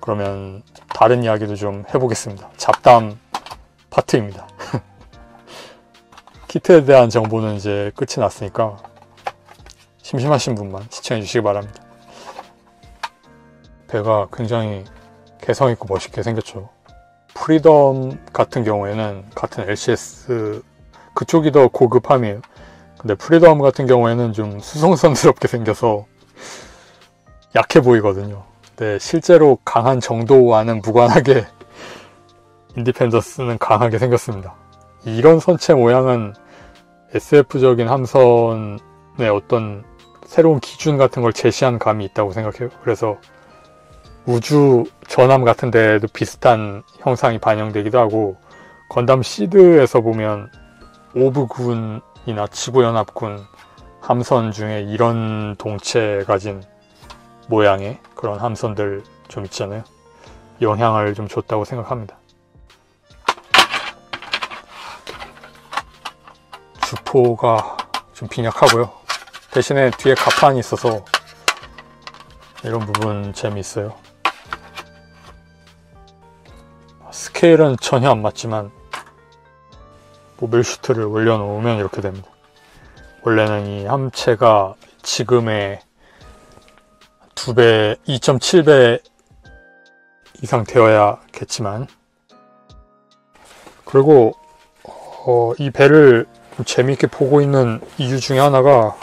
그러면 다른 이야기도 좀 해보겠습니다. 잡담 파트입니다. 키트에 대한 정보는 이제 끝이 났으니까 심심하신 분만 시청해 주시기 바랍니다. 배가 굉장히 개성있고 멋있게 생겼죠. 프리덤 같은 경우에는 같은 LCS 그쪽이 더 고급함이에요. 근데 프리덤 같은 경우에는 좀 수성선스럽게 생겨서 약해 보이거든요. 근데 실제로 강한 정도와는 무관하게 인디펜던스는 강하게 생겼습니다. 이런 선체 모양은 SF적인 함선의 어떤 새로운 기준 같은 걸 제시한 감이 있다고 생각해요. 그래서 우주 전함 같은 데에도 비슷한 형상이 반영되기도 하고, 건담 시드에서 보면 오브군이나 지구연합군 함선 중에 이런 동체 가진 모양의 그런 함선들 좀 있잖아요. 영향을 좀 줬다고 생각합니다. 주포가 좀 빈약하고요. 대신에 뒤에 가판이 있어서 이런 부분 재미있어요. 스케일은 전혀 안 맞지만 모빌 슈트를 올려놓으면 이렇게 됩니다. 원래는 이 함체가 지금의 2배, 2.7배 이상 되어야겠지만, 그리고 이 배를 재미있게 보고 있는 이유 중에 하나가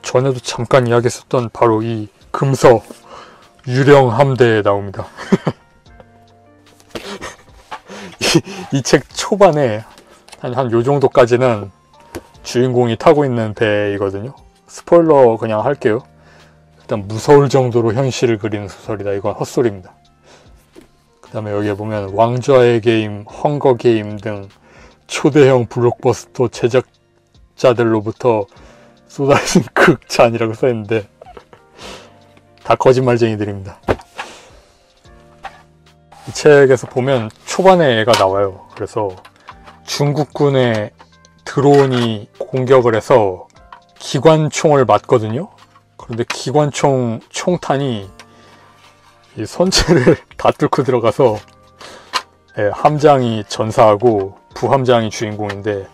전에도 잠깐 이야기했었던 바로 이 금서 유령 함대에 나옵니다. 이 책 초반에 한 요 정도까지는 주인공이 타고 있는 배이거든요. 스포일러 그냥 할게요. 일단 무서울 정도로 현실을 그리는 소설이다. 이건 헛소리입니다. 그 다음에 여기에 보면 왕좌의 게임, 헝거 게임 등 초대형 블록버스터 제작자들로부터 쏟아진 극찬이라고 써있는데 다 거짓말쟁이들입니다. 이 책에서 보면 초반에 애가 나와요. 그래서 중국군의 드론이 공격을 해서 기관총을 맞거든요. 그런데 기관총 총탄이 이 선체를 다 뚫고 들어가서 함장이 전사하고 부함장이 주인공인데,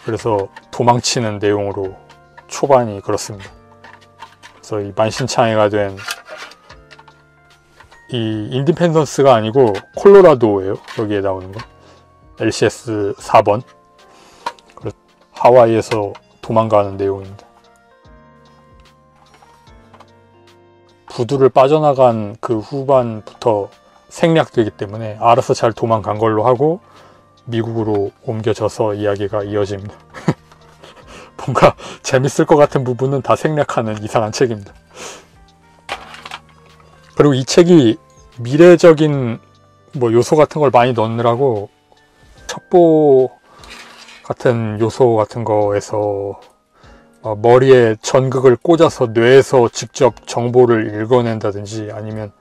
그래서 도망치는 내용으로 초반이 그렇습니다. 그래서 이 만신창이가 된 이 인디펜던스가 아니고 콜로라도예요. 여기에 나오는 거 LCS 4번 하와이에서 도망가는 내용입니다. 부두를 빠져나간 그 후반부터 생략되기 때문에 알아서 잘 도망간 걸로 하고 미국으로 옮겨져서 이야기가 이어집니다. 뭔가 재밌을 것 같은 부분은 다 생략하는 이상한 책입니다. 그리고 이 책이 미래적인 요소 같은 걸 많이 넣느라고 첩보 같은 요소 같은 거에서 머리에 전극을 꽂아서 뇌에서 직접 정보를 읽어낸다든지, 아니면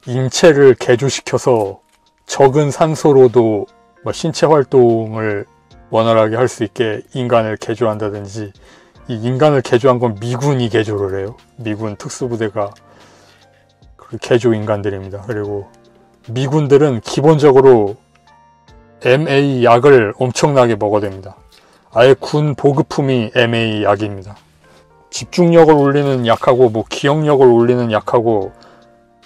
인체를 개조시켜서 적은 산소로도 신체 활동을 원활하게 할 수 있게 인간을 개조한다든지, 이 인간을 개조한 건 미군이 개조를 해요. 미군 특수부대가 그 개조 인간들입니다. 그리고 미군들은 기본적으로 MA 약을 엄청나게 먹어댑니다. 아예 군 보급품이 MA 약입니다. 집중력을 올리는 약하고 기억력을 올리는 약하고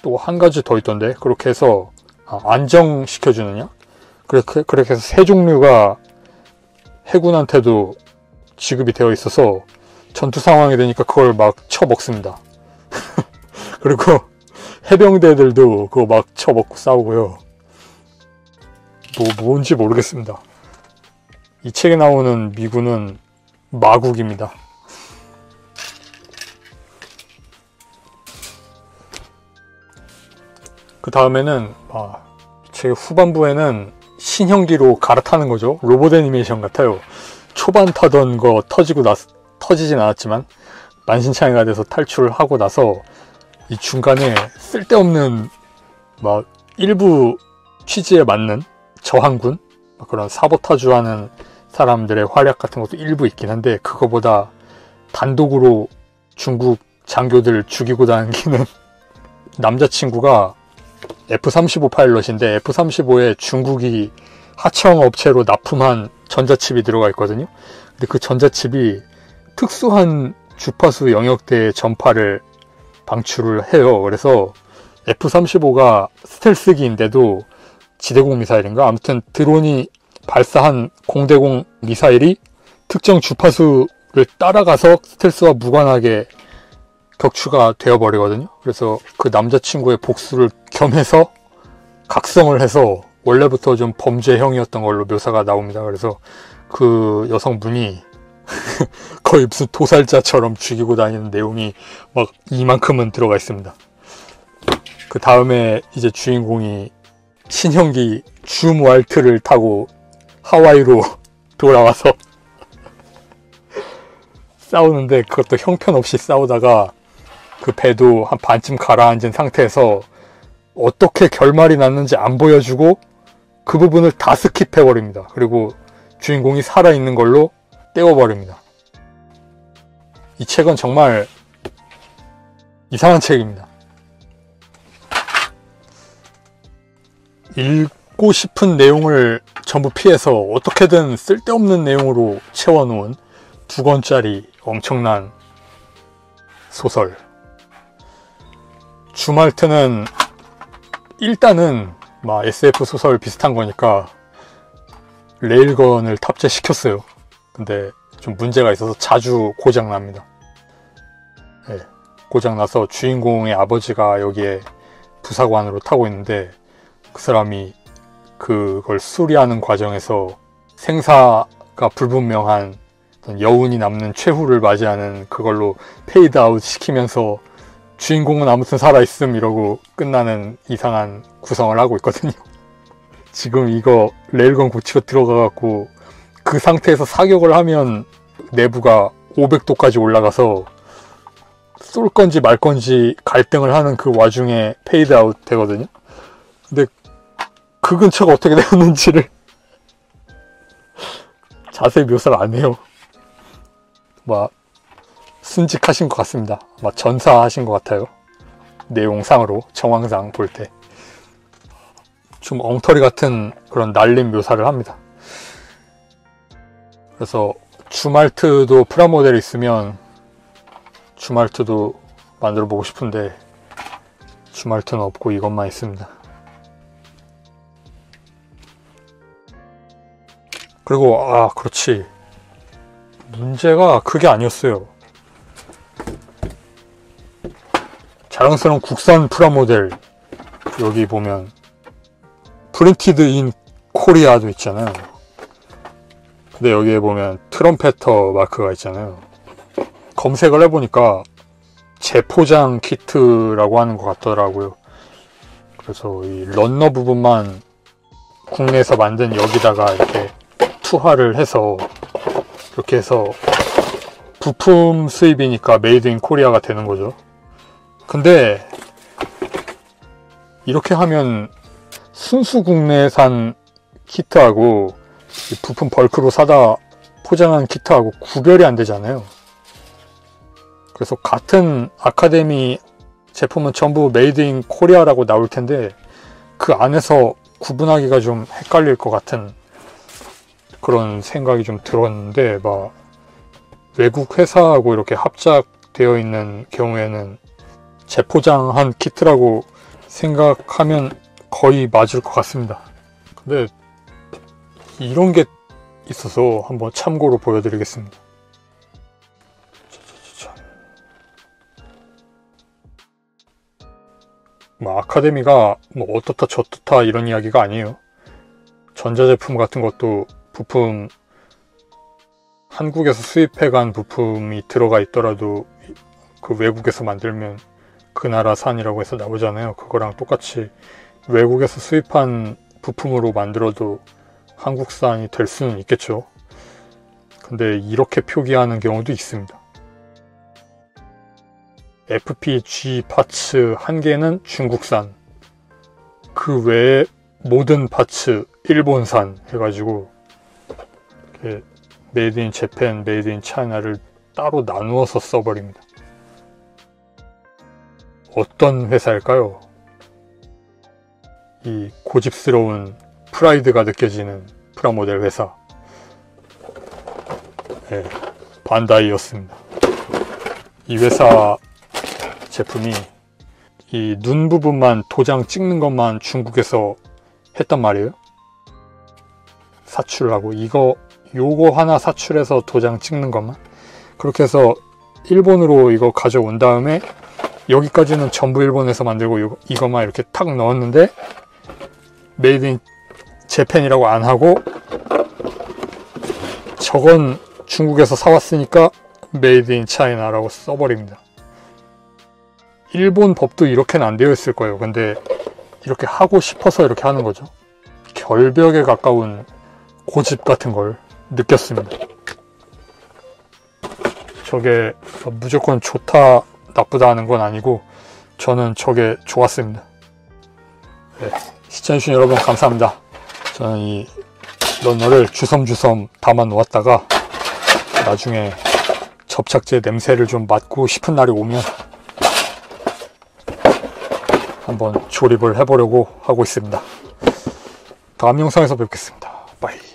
또 한 가지 더 있던데, 그렇게 해서 안정시켜주는 약? 그렇게 해서 세 종류가 해군한테도 지급이 되어 있어서 전투 상황이 되니까 그걸 막 쳐먹습니다. 그리고 해병대들도 그거 막 쳐먹고 싸우고요. 뭔지 모르겠습니다. 이 책에 나오는 미군은 마국입니다. 그 다음에는 책 후반부에는 신형기로 갈아타는 거죠. 로봇 애니메이션 같아요. 초반 타던 거 터지진 않았지만 만신창이가 돼서 탈출을 하고 나서 이 중간에 쓸데없는 일부 취지에 맞는 저항군, 그런 사보타주하는 사람들의 활약 같은 것도 일부 있긴 한데, 그거보다 단독으로 중국 장교들 죽이고 다니는 남자친구가 F-35 파일럿인데 F-35에 중국이 하청업체로 납품한 전자칩이 들어가 있거든요. 근데 그 전자칩이 특수한 주파수 영역대의 전파를 방출을 해요. 그래서 F-35가 스텔스기인데도 지대공 미사일인가? 아무튼 드론이 발사한 공대공 미사일이 특정 주파수를 따라가서 스텔스와 무관하게 격추가 되어버리거든요. 그래서 그 남자친구의 복수를 겸해서 각성을 해서 원래부터 좀 범죄형이었던 걸로 묘사가 나옵니다. 그래서 그 여성분이 거의 무슨 도살자처럼 죽이고 다니는 내용이 막 이만큼은 들어가 있습니다. 그 다음에 이제 주인공이 신형기 줌 왈트를 타고 하와이로 돌아와서 싸우는데, 그것도 형편없이 싸우다가 그 배도 한 반쯤 가라앉은 상태에서 어떻게 결말이 났는지 안 보여주고 그 부분을 다 스킵해버립니다. 그리고 주인공이 살아있는 걸로 떼어버립니다. 이 책은 정말 이상한 책입니다. 읽고 싶은 내용을 전부 피해서 어떻게든 쓸데없는 내용으로 채워놓은 2권짜리 엄청난 소설. 줌왈트는 일단은 막 SF 소설 비슷한 거니까 레일건을 탑재시켰어요. 근데 좀 문제가 있어서 자주 고장납니다. 네, 고장나서 주인공의 아버지가 여기에 부사관으로 타고 있는데, 그 사람이 그걸 수리하는 과정에서 생사가 불분명한 여운이 남는 최후를 맞이하는 그걸로 페이드아웃 시키면서 주인공은 아무튼 살아있음 이러고 끝나는 이상한 구성을 하고 있거든요. 지금 이거 레일건 고치고 들어가갖고 그 상태에서 사격을 하면 내부가 500도까지 올라가서 쏠 건지 말 건지 갈등을 하는 그 와중에 페이드아웃 되거든요. 근데 그 근처가 어떻게 되었는지를 자세히 묘사를 안 해요. 막 순직하신 것 같습니다. 막 전사하신 것 같아요. 내용상으로, 정황상 볼 때. 좀 엉터리 같은 그런 날림 묘사를 합니다. 그래서 줌왈트도 프라모델이 있으면 줌왈트도 만들어 보고 싶은데 줌왈트는 없고 이것만 있습니다. 그리고 그렇지, 문제가 그게 아니었어요. 자랑스러운 국산 프라모델, 여기 보면 프린티드 인 코리아도 있잖아요. 근데 여기에 보면 트럼페터 마크가 있잖아요. 검색을 해보니까 재포장 키트라고 하는 것 같더라고요. 그래서 이 런너 부분만 국내에서 만든 여기다가 이렇게 투하를 해서 이렇게 해서 부품 수입이니까 메이드 인 코리아가 되는 거죠. 근데 이렇게 하면 순수 국내산 키트하고 부품 벌크로 사다 포장한 키트하고 구별이 안 되잖아요. 그래서 같은 아카데미 제품은 전부 메이드 인 코리아라고 나올 텐데 그 안에서 구분하기가 좀 헷갈릴 것 같은 그런 생각이 좀 들었는데, 막 외국 회사하고 이렇게 합작되어 있는 경우에는 재포장한 키트라고 생각하면 거의 맞을 것 같습니다. 근데 이런 게 있어서 한번 참고로 보여드리겠습니다. 뭐 아카데미가 뭐 어떻다 저떻다 이런 이야기가 아니에요. 전자제품 같은 것도 부품, 한국에서 수입해간 부품이 들어가 있더라도 그 외국에서 만들면 그 나라 산이라고 해서 나오잖아요. 그거랑 똑같이 외국에서 수입한 부품으로 만들어도 한국산이 될 수는 있겠죠. 근데 이렇게 표기하는 경우도 있습니다. FPG 파츠 1개는 중국산, 그 외에 모든 파츠 일본산 해가지고 메이드 인 재팬, 메이드 인 차이나를 따로 나누어서 써버립니다. 어떤 회사일까요? 이 고집스러운 프라이드가 느껴지는 프라모델 회사. 네, 반다이였습니다. 이 회사 제품이 이 눈 부분만 도장 찍는 것만 중국에서 했단 말이에요. 사출하고 요거 하나 사출해서 도장 찍는 것만. 그렇게 해서 일본으로 이거 가져온 다음에 여기까지는 전부 일본에서 만들고 이거만 이렇게 탁 넣었는데 메이드 인 재팬이라고 안 하고 저건 중국에서 사왔으니까 메이드 인 차이나라고 써버립니다. 일본 법도 이렇게는 안 되어 있을 거예요. 근데 이렇게 하고 싶어서 이렇게 하는 거죠. 결벽에 가까운 고집 같은 걸 느꼈습니다. 저게 무조건 좋다 나쁘다 하는 건 아니고 저는 저게 좋았습니다. 네, 시청해주신 여러분 감사합니다. 저는 이 러너를 주섬주섬 담아 놓았다가 나중에 접착제 냄새를 좀 맡고 싶은 날이 오면 한번 조립을 해보려고 하고 있습니다. 다음 영상에서 뵙겠습니다. 빠이.